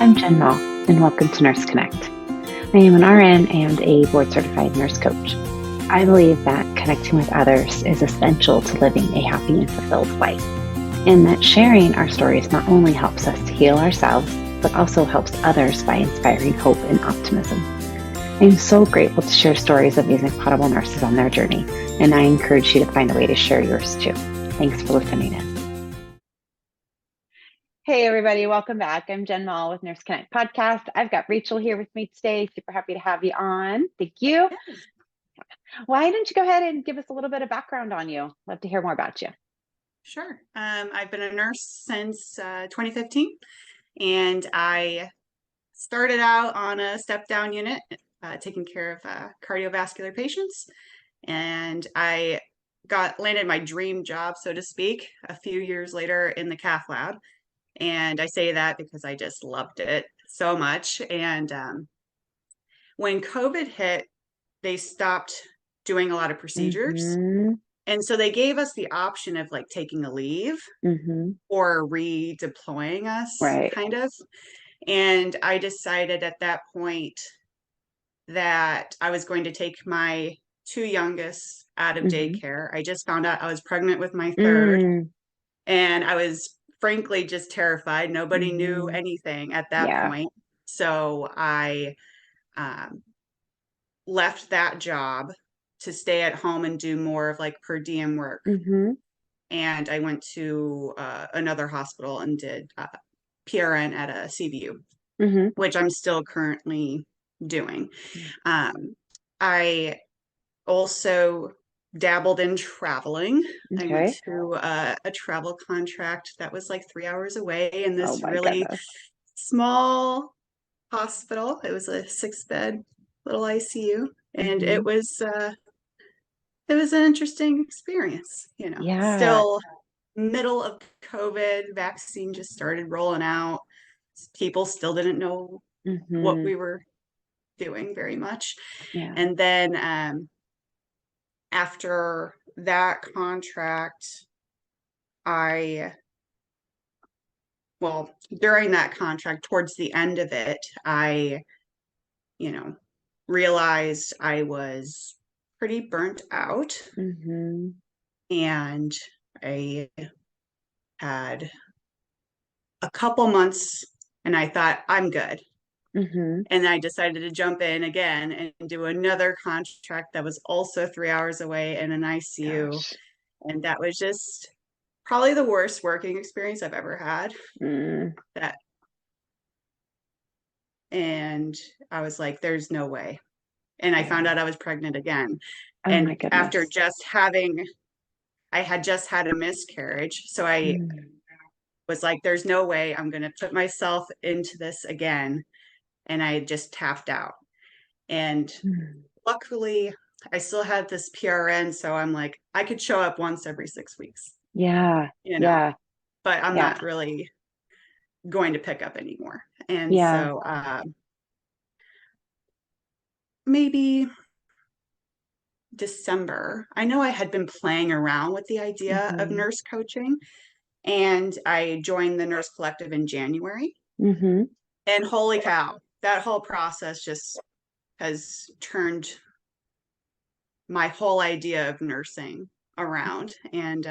I'm Jen Mall, and welcome to Nurse Connect. I am an RN and a board-certified nurse coach. I believe that connecting with others is essential to living a happy and fulfilled life, and that sharing our stories not only helps us to heal ourselves, but also helps others by inspiring hope and optimism. I am so grateful to share stories of these incredible nurses on their journey, and I encourage you to find a way to share yours too. Thanks for listening in. Hey, everybody, welcome back. I'm Jen Mall with Nurse Connect Podcast. I've got Rachel here with me today. Super happy to have you on. Thank you. Why don't you go ahead and give us a little bit of background on you? Love to hear more about you. Sure. I've been a nurse since 2015, and I started out on a step-down unit taking care of cardiovascular patients, and I landed my dream job, so to speak, a few years later in the cath lab. And I say that because I just loved it so much. And when COVID hit, they stopped doing a lot of procedures. Mm-hmm. And so they gave us the option of like taking a leave or redeploying us, Right. kind of. And I decided at that point that I was going to take my two youngest out of daycare. I just found out I was pregnant with my third, and I was frankly just terrified. Nobody knew anything at that point. So I left that job to stay at home and do more of like per diem work. And I went to another hospital and did PRN at a CVU, which I'm still currently doing. I also dabbled in traveling. I went to a travel contract that was like 3 hours away in this really small hospital. It was a 6-bed little ICU, and it was an interesting experience, Still middle of COVID, vaccine just started rolling out. People still didn't know what we were doing very much. And then after that contract, during that contract, towards the end of it, I realized I was pretty burnt out. And I had a couple months and I thought, I'm good. And I decided to jump in again and do another contract that was also 3 hours away in an ICU. And that was just probably the worst working experience I've ever had. And I was like, there's no way. And I found out I was pregnant again. And after I had just had a miscarriage. So I was like, there's no way I'm going to put myself into this again. And I just tapped out. And luckily, I still had this PRN. So I'm like, I could show up once every 6 weeks. But I'm not really going to pick up anymore. And so maybe December, I know I had been playing around with the idea of nurse coaching, and I joined the Nurse Collective in January. And holy cow, that whole process just has turned my whole idea of nursing around. And,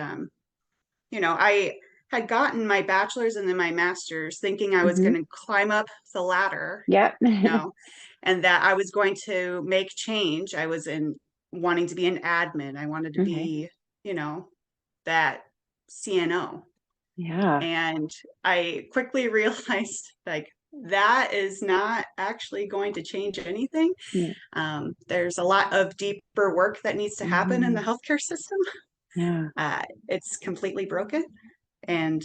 I had gotten my bachelor's and then my master's thinking I was going to climb up the ladder, and that I was going to make change. I was wanting to be an admin. I wanted to be, that CNO. And I quickly realized like that is not actually going to change anything. There's a lot of deeper work that needs to happen in the healthcare system. It's completely broken, and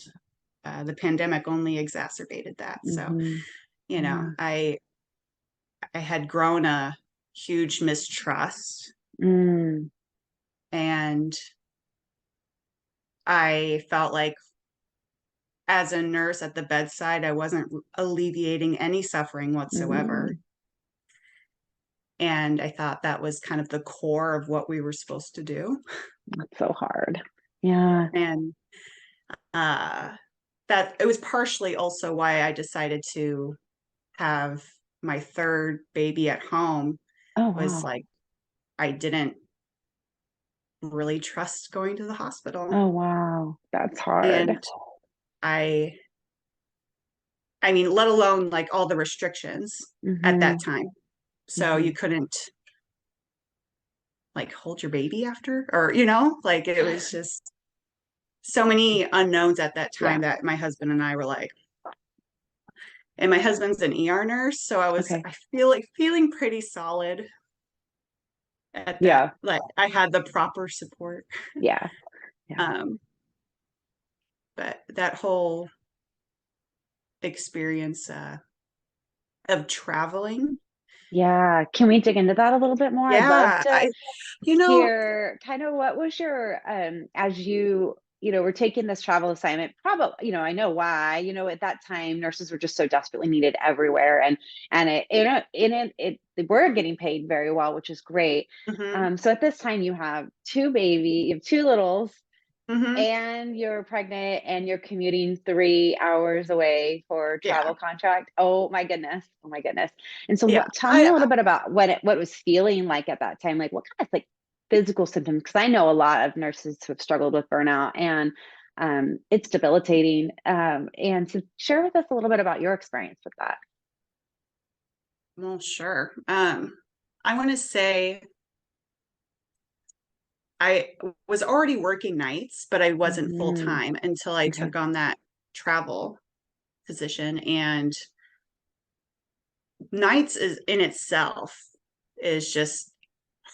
the pandemic only exacerbated that. So, I had grown a huge mistrust, and I felt like as a nurse at the bedside, I wasn't alleviating any suffering whatsoever. And I thought that was kind of the core of what we were supposed to do. That's so hard. And that it was partially also why I decided to have my third baby at home Oh, was wow. like, I didn't really trust going to the hospital. Oh, wow. That's hard. And I mean, let alone like all the restrictions at that Mm-hmm. time. So Mm-hmm. you couldn't like hold your baby after, or, like it was just so many unknowns at that Yeah. time that my husband and I were like, and my husband's an ER nurse. So Okay. I feel like feeling pretty solid at that. Yeah. Like I had the proper support. Yeah. Yeah. Um, but that whole experience of traveling. Yeah. Can we dig into that a little bit more? I'd love Yeah. to You know, hear kind of what was your as you were taking this travel assignment, probably, I know why, at that time nurses were just so desperately needed everywhere, and they were getting paid very well, which is great. mhm, So at this time you have you have two littles, mhm, and you're pregnant and you're commuting 3 hours away for yeah, travel contract. Oh my goodness. Oh my goodness. And so yeah. tell me a little bit about what it was feeling like at that time. Like what kind of like physical symptoms? Because I know a lot of nurses who have struggled with burnout, and it's debilitating. And so share with us a little bit about your experience with that. Well, sure. I want to say I was already working nights, but I wasn't full Hmm. time until I Okay. took on that travel position. And nights is in itself is just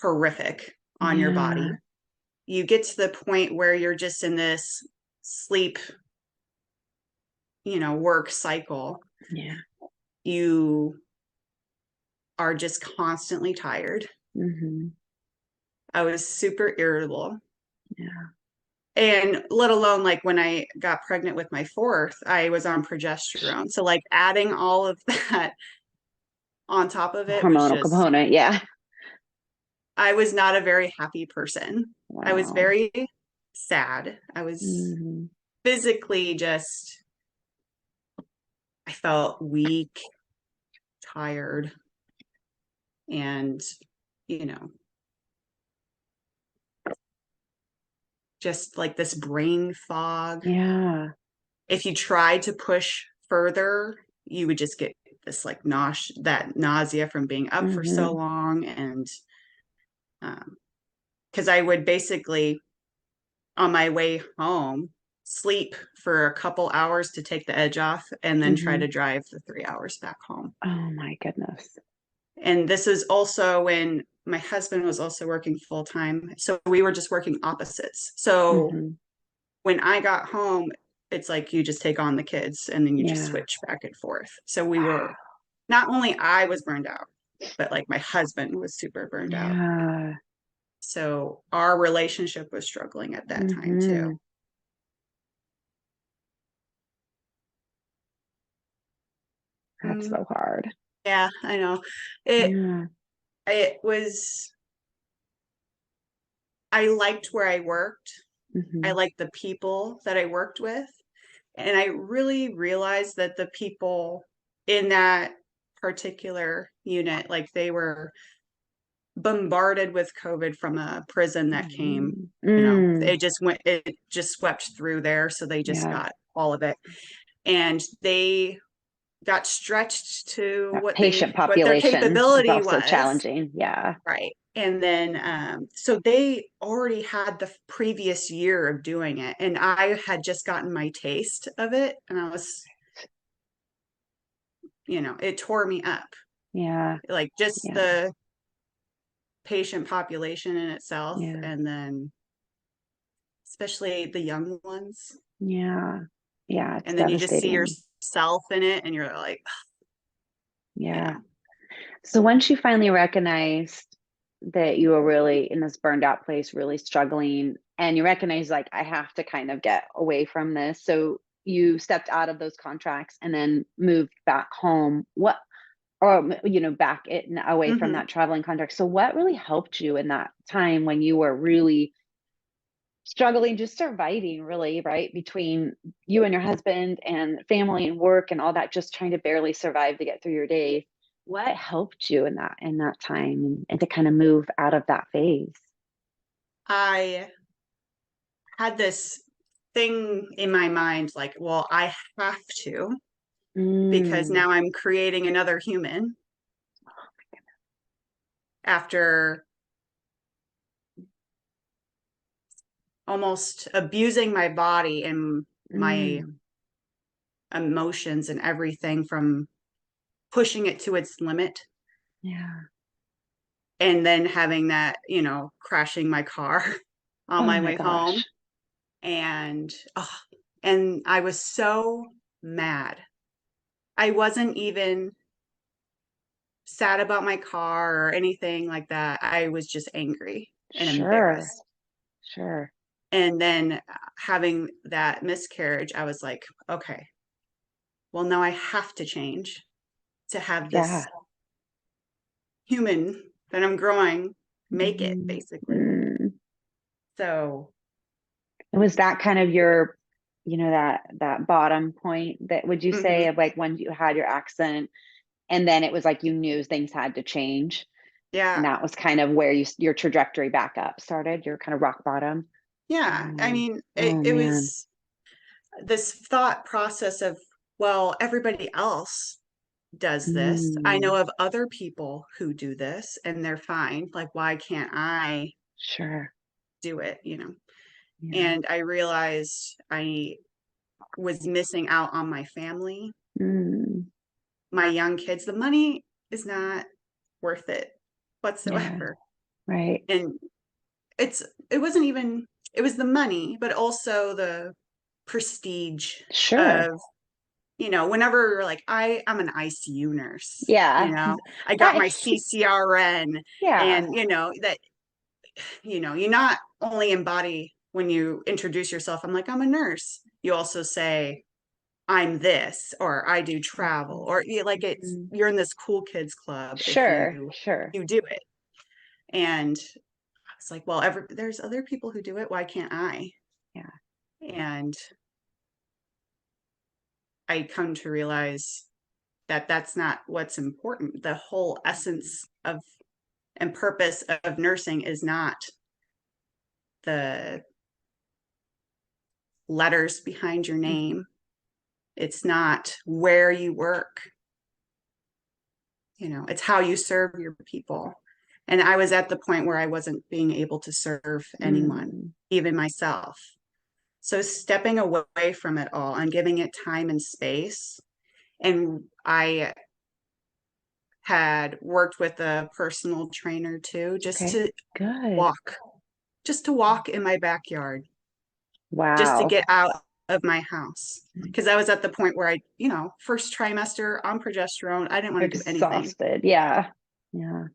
horrific on your Yeah. body. You get to the point where you're just in this sleep, work cycle. Yeah. You are just constantly tired. Hmm. I was super irritable. Yeah. And let alone like when I got pregnant with my fourth, I was on progesterone. So like adding all of that on top of it was Hormonal just, component. Yeah. I was not a very happy person. I was Wow. very sad. I was Hmm. physically just, I felt weak, tired, and, you know, just like this brain fog. Yeah. If you tried to push further, you would just get this like nausea from being up for so Hmm. long. And because I would basically, on my way home, sleep for a couple hours to take the edge off and then try Hmm. to drive the 3 hours back home. Oh my goodness. And this is also when my husband was also working full time. So we were just working opposites. So Hmm. when I got home, it's like you just take on the kids and then you just Yeah. switch back and forth. So we were, Wow. not only I was burned out, but like my husband was super burned out. Yeah. So our relationship was struggling at that time too. Hmm. That's Mm, so hard. yeah, I know. It Yeah. it was I liked where I worked. I Hmm. liked the people that I worked with. And I really realized that the people in that particular unit, like they were bombarded with COVID from a prison that came, Hmm. Mm. it just swept through there. So they just Yeah. got all of it. And they got stretched to That what patient their population is capability also was. challenging. Yeah. Right. And then, so they already had the previous year of doing it. And I had just gotten my taste of it. And I was, it tore me up. Yeah. Like just Yeah. the patient population in itself. Yeah. And then, especially the young ones. Yeah. Yeah. It's And then you just see devastating. yourself in it and you're like, Yeah. So once you finally recognized that you were really in this burned out place, really struggling, and you recognize like I have to kind of get away from this. So you stepped out of those contracts and then moved back home. What or back away from mm-hmm. that traveling contract. So what really helped you in that time when you were really struggling, just surviving really, right? Between you and your husband and family and work and all that, just trying to barely survive to get through your day. What helped you in that time and to kind of move out of that phase? I had this thing in my mind like, well, I have to, because Mm. now I'm creating another human after almost abusing my body and my Mm. emotions and everything, from pushing it to its limit, Yeah. and then having that, crashing my car on Oh my my way home. gosh. And and I was so mad. I wasn't even sad about my car or anything like that. I was just angry and Sure. embarrassed. Sure. And then having that miscarriage, I was like, okay, well, now I have to change to have Yeah. this human that I'm growing make it, Mhm. basically. Mm. So, And was that kind of your, that bottom point, that would you say, mhm, of like when you had your accident and then it was like you knew things had to change? And yeah, that was kind of where your trajectory back up started, your kind of rock bottom. yeah. I Mm. mean, it, Oh it man. was this thought process of, well, everybody else does this. I know Mm. of other people who do this and they're fine. Like, why can't I Sure. do it? Yeah. And I realized I was missing out on my family, Mm. my young kids. The money is not worth it Yeah. whatsoever. Right. And it's, it wasn't even, it was the money, but also the prestige Sure. of, whenever you're like, I'm an ICU nurse, Yeah. I got That, my CCRN, yeah. and that, you not only embody when you introduce yourself, I'm like, I'm a nurse. You also say, I'm this, or I do travel, or like, it's, Mhm. you're in this cool kids club if Sure. Sure. you do it. And I was like, well, there's other people who do it. Why can't I? Yeah. And I come to realize that that's not what's important. The whole essence of and purpose of nursing is not the letters behind your Mhm. name. It's not where you work. It's how you serve your people. And I was at the point where I wasn't being able to serve anyone, Mm. even myself. So stepping away from it all and giving it time and space. And I had worked with a personal trainer too, Okay. Good. walk, just to walk in my backyard, just to Wow. get out of my house. Because I was at the point where first trimester on progesterone, I didn't want to do anything. Exhausted. Yeah. Yeah.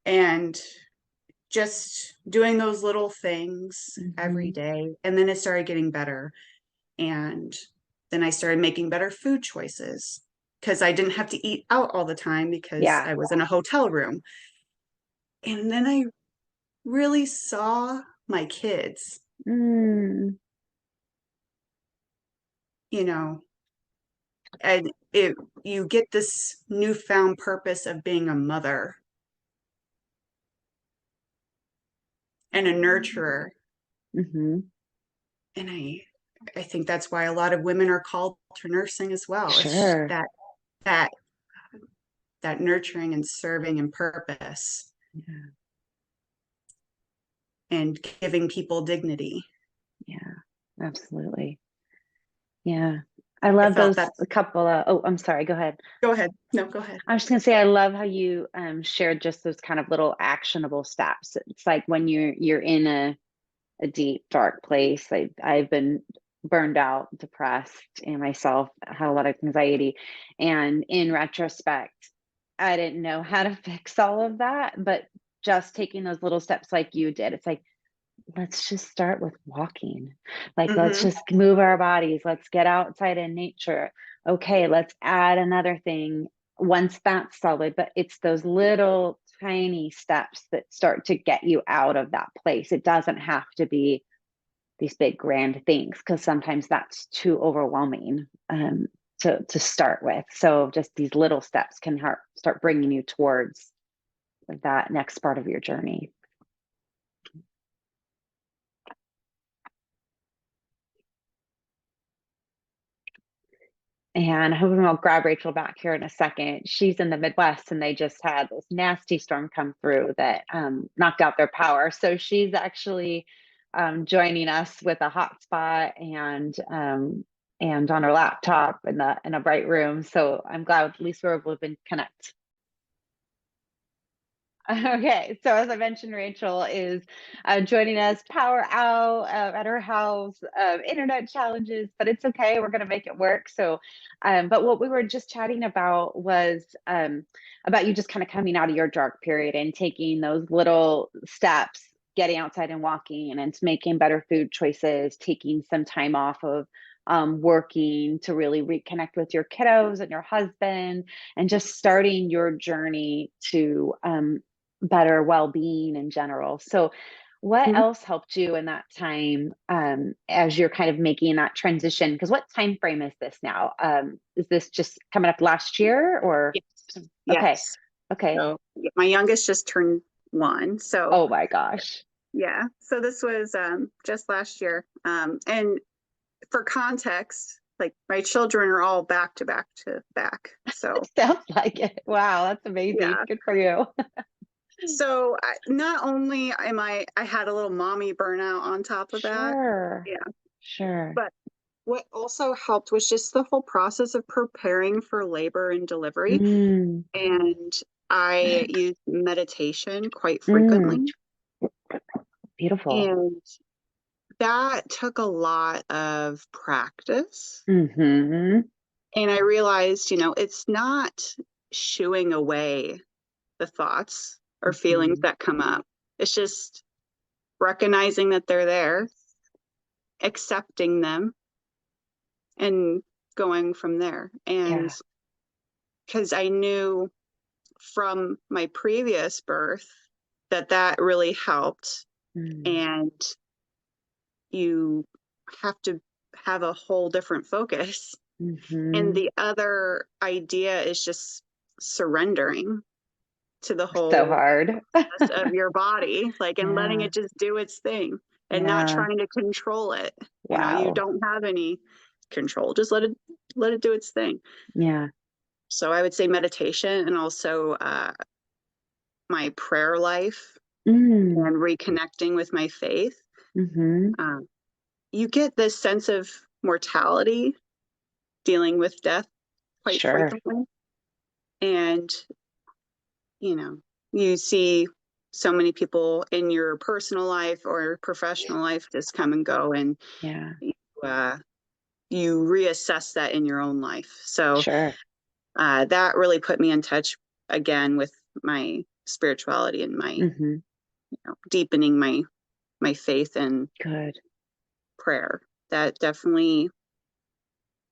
And just doing those little things every Hmm. day. And then it started getting better. And then I started making better food choices because I didn't have to eat out all the time because Yeah. I was in a hotel room. And then I really saw my kids, Mm. you know, and you get this newfound purpose of being a mother and a nurturer. Hmm. And I think that's why a lot of women are called to nursing as well. It's Sure. that that nurturing and serving and purpose Yeah. and giving people dignity. Yeah. Absolutely. Yeah. I I love felt those that. a couple of, oh, I'm sorry. Go ahead. Go ahead. No, go ahead. I was just gonna say I love how you shared just those kind of little actionable steps. It's like when you're in a deep dark place. I've been burned out, depressed, and myself had a lot of anxiety. And in retrospect, I didn't know how to fix all of that, but just taking those little steps like you did, it's like, let's just start with walking. Like, let's Mm-hmm. just move our bodies. Let's get outside in nature. Okay, let's add another thing once that's solid. But it's those little tiny steps that start to get you out of that place. It doesn't have to be these big grand things, because sometimes that's too overwhelming to start with. So just these little steps can start bringing you towards that next part of your journey. And hoping I'll grab Rachel back here in a second. She's in the Midwest, and they just had this nasty storm come through that knocked out their power. So she's actually joining us with a hotspot and on her laptop in a bright room. So I'm glad at least we're able to connect. Okay, so as I mentioned, Rachel is joining us, power out at her house, internet challenges, but it's okay. We're going to make it work. So, but what we were just chatting about was about you just kind of coming out of your dark period and taking those little steps, getting outside and walking and making better food choices, taking some time off of working to really reconnect with your kiddos and your husband, and just starting your journey to better well-being in general. So what else helped you in that time as you're kind of making that transition? Because what time frame is this now? Is this just coming up last year or? Yes. Okay. Okay. So my youngest just turned 1. So oh my gosh. Yeah. So this was just last year. And for context, like my children are all back to back to back. So sounds like it. Wow, that's amazing. Yeah. Good for you. So not only I had a little mommy burnout on top of that. Yeah. Sure. But what also helped was just the whole process of preparing for labor and delivery. And I use meditation quite frequently. Beautiful. And that took a lot of practice. And I realized, it's not shooing away the thoughts or feelings that come up. It's just recognizing that they're there, accepting them, and going from there. And because I knew from my previous birth that really helped. And you have to have a whole different focus. And the other idea is just surrendering to the whole so hard of your body, and letting it just do its thing and not trying to control it. Wow. You don't have any control. Just let it do its thing. Yeah. So I would say meditation, and also my prayer life and reconnecting with my faith. You get this sense of mortality, dealing with death quite frequently. And, you see so many people in your personal life or professional life just come and go, and you reassess that in your own life. So that really put me in touch again with my spirituality and my deepening my faith and prayer. That definitely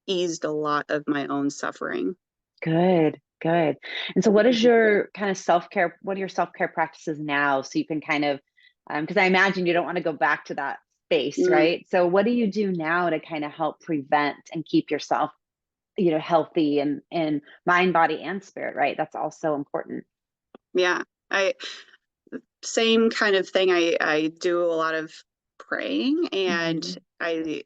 eased a lot of my own suffering. Good. And so what is your kind of self-care, what are your self-care practices now? So you can kind of, because I imagine you don't want to go back to that space, right? So what do you do now to kind of help prevent and keep yourself, healthy and mind, body, and spirit, right? That's also important. Yeah. Same kind of thing. I do a lot of praying, and I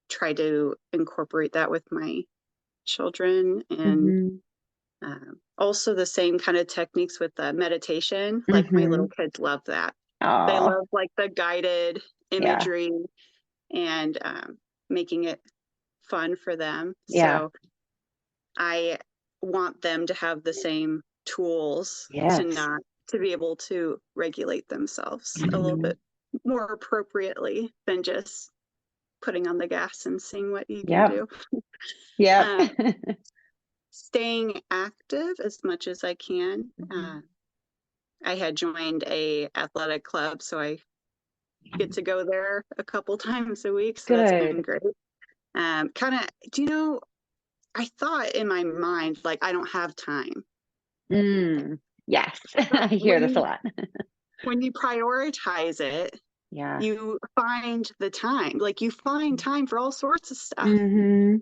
try to incorporate that with my children, and also the same kind of techniques with the meditation. Like my little kids love that. Aww. They love the guided imagery and making it fun for them. So I want them to have the same tools to be able to regulate themselves a little bit more appropriately than just putting on the gas and seeing what you can do. Staying active as much as I can. I had joined a athletic club, so I get to go there a couple times a week. So that's been great. I thought in my mind, I don't have time. Yes, I hear this a lot. When you prioritize it, Yeah. You find the time, like you find time for all sorts of stuff. Mm-hmm.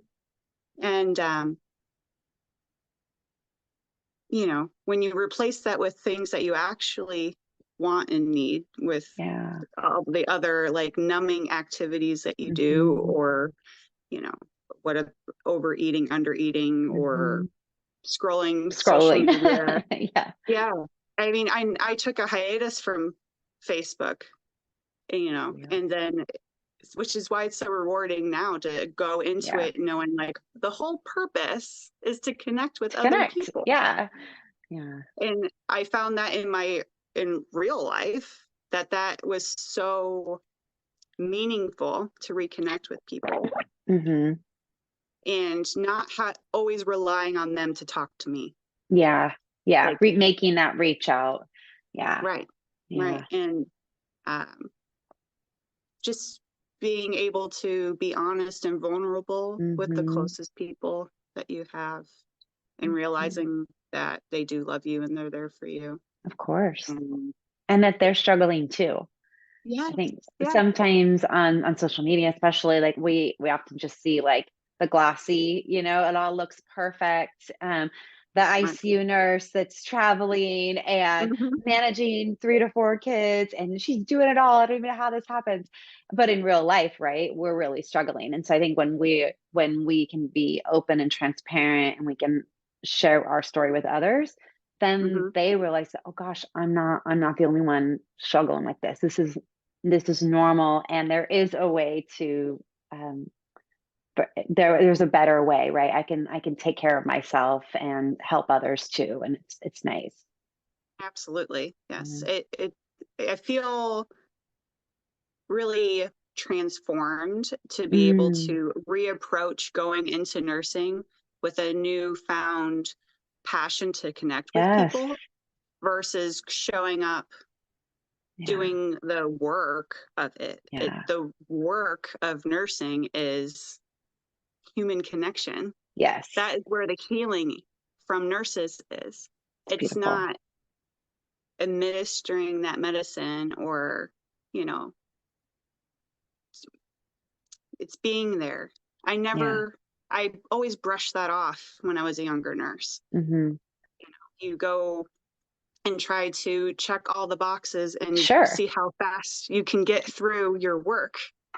And, you know, when you replace that with things that you actually want and need with Yeah. all the other like numbing activities that you do, Mm-hmm. or, you know, what a overeating, undereating, or Mm-hmm. scrolling social Scrolling. media. Yeah. Yeah. I mean, I took a hiatus from Facebook, you know, Yeah. and then, which is why it's so rewarding now to go into Yeah. it knowing like the whole purpose is to connect with To other connect. people. Yeah. Yeah. And I found that in real life, that was so meaningful to reconnect with people Mm-hmm. and not always relying on them to talk to me. Yeah. Yeah. Like, Making that reach out. Yeah. right, Yeah. right. And just being able to be honest and vulnerable with the Mm-hmm. closest people that you have, and Mm-hmm. realizing that they do love you and they're there for you. Of course. And And that they're struggling too. I yes, think yeah. sometimes on social media, especially, like we often just see like the glossy, it all looks perfect. The Right. ICU nurse that's traveling and Mm-hmm. managing 3 to 4 kids, and she's doing it all. I don't even know how this happens. But in real life, right, we're really struggling. And so I think when we can be open and transparent and we can share our story with others, then Mm-hmm. they realize that, oh gosh, I'm not the only one struggling with this. This is normal, and there is a way to but there's a better way, right? I can take care of myself and help others too, and it's nice. Absolutely. Yes. Mm. I feel really transformed to be able Mm, to reapproach going into nursing with a newfound passion to connect with yes. people versus showing up Yeah. doing the work of it. Yeah. The work of nursing is human connection. Yes. That is where the healing from nurses is. It's It's beautiful. not administering that medicine or, you know, it's being there. Yeah. I always brushed that off when I was a younger nurse. Hmm. You go and try to check all the boxes and Sure. see how fast you can get through your work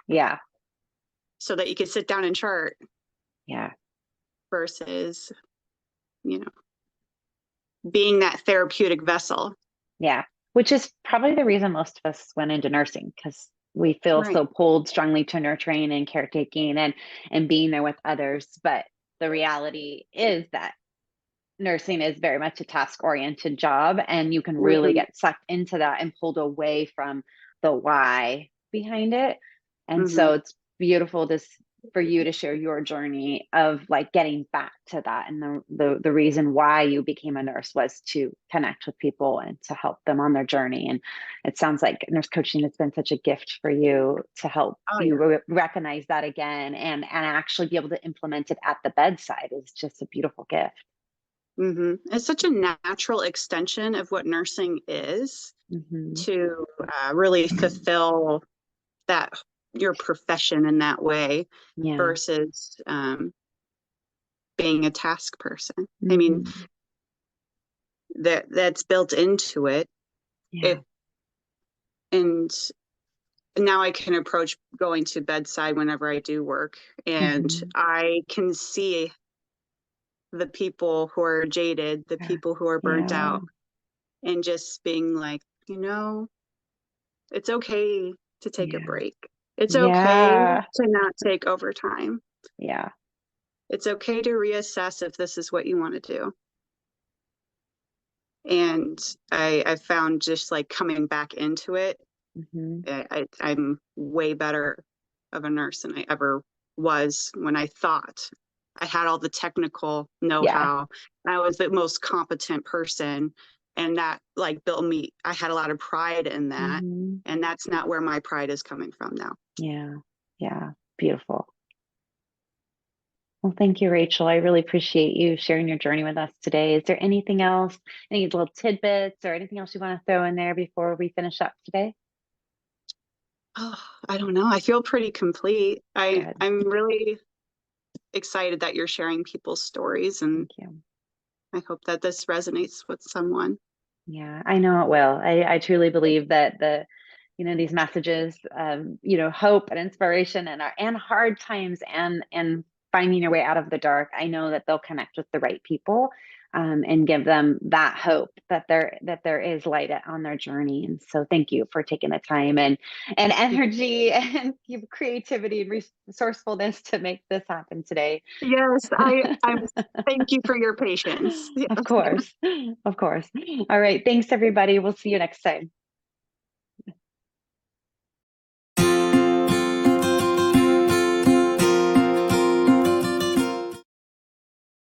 Yeah. so that you can sit down and chart Yeah. versus, you know, being that therapeutic vessel. Yeah. Which is probably the reason most of us went into nursing, because we feel Right. so pulled strongly to nurturing and caretaking and being there with others. But the reality is that nursing is very much a task oriented job, and you can really Mm-hmm. get sucked into that and pulled away from the why behind it. And Mm-hmm. so it's beautiful for you to share your journey of like getting back to that, and the reason why you became a nurse was to connect with people and to help them on their journey. And it sounds like nurse coaching has been such a gift for you to help Oh you yeah. recognize that again, and actually be able to implement it at the bedside is just a beautiful gift. Mm-hmm. It's such a natural extension of what nursing is Hmm. to really fulfill that your profession in that way Yeah. versus being a task person. I mean, Hmm. that's built into it. Yeah. If and now I can approach going to bedside whenever I do work, and Hmm. I can see the people who are jaded, the Yeah. people who are burnt Yeah. out, and just being like, it's okay to take a Yeah. break. It's okay Yeah. to not take overtime. Yeah. It's okay to reassess if this is what you want to do. And I found just like coming back into it, Hmm. I'm way better of a nurse than I ever was when I thought I had all the technical Yeah. know-how. I was the most competent person, and that like built me. I had a lot of pride in that, Hmm. and that's not where my pride is coming from now. Yeah. Yeah. Beautiful. Well, thank you, Rachel. I really appreciate you sharing your journey with us today. Is there anything else, any little tidbits or anything else you want to throw in there before we finish up today? Oh, I don't know. I feel pretty complete. Good. I'm really excited that you're sharing people's stories, and Thank you. I hope that this resonates with someone. Yeah, I know it will. I truly believe that these messages, hope and inspiration and hard times and finding your way out of the dark. I know that they'll connect with the right people, and give them that hope that there is light on their journey. And so thank you for taking the time and energy and creativity and resourcefulness to make this happen today. Yes, I'm thank you for your patience. Of course. Of course. All right. Thanks, everybody. We'll see you next time.